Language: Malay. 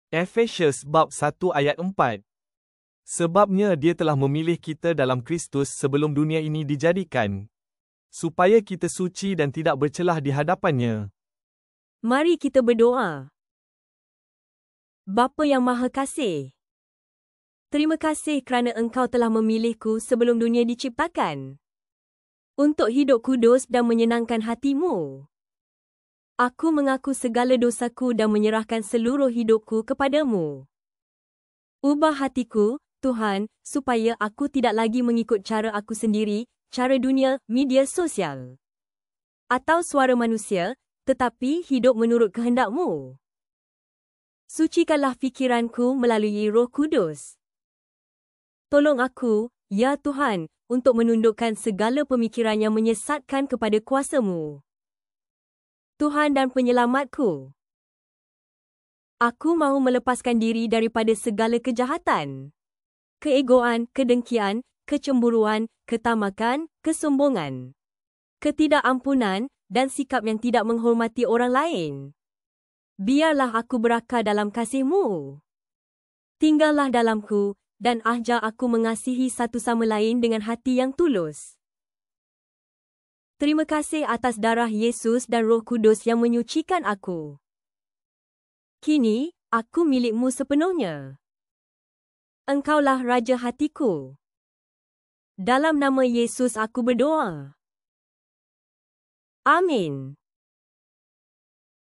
Efesius bab 1 ayat 4. Sebabnya Dia telah memilih kita dalam Kristus sebelum dunia ini dijadikan, supaya kita suci dan tidak bercelah di hadapan-Nya. Mari kita berdoa. Bapa yang Maha Kasih, terima kasih kerana Engkau telah memilihku sebelum dunia diciptakan untuk hidup kudus dan menyenangkan hati-Mu. Aku mengaku segala dosaku dan menyerahkan seluruh hidupku kepadamu. Ubah hatiku, Tuhan, supaya aku tidak lagi mengikut cara aku sendiri, cara dunia, media sosial, atau suara manusia, tetapi hidup menurut kehendak-Mu. Sucikanlah fikiranku melalui Roh Kudus. Tolong aku, ya Tuhan, untuk menundukkan segala pemikiran yang menyesatkan kepada kuasa-Mu. Tuhan dan penyelamatku. Aku mahu melepaskan diri daripada segala kejahatan, keegoan, kedengkian, kecemburuan, ketamakan, kesombongan, ketidakampunan, dan sikap yang tidak menghormati orang lain. Biarlah aku berakar dalam kasih-Mu. Tinggallah dalamku, dan ajar aku mengasihi satu sama lain dengan hati yang tulus. Terima kasih atas darah Yesus dan Roh Kudus yang menyucikan aku. Kini, aku milik-Mu sepenuhnya. Engkaulah Raja hatiku. Dalam nama Yesus aku berdoa. Amin.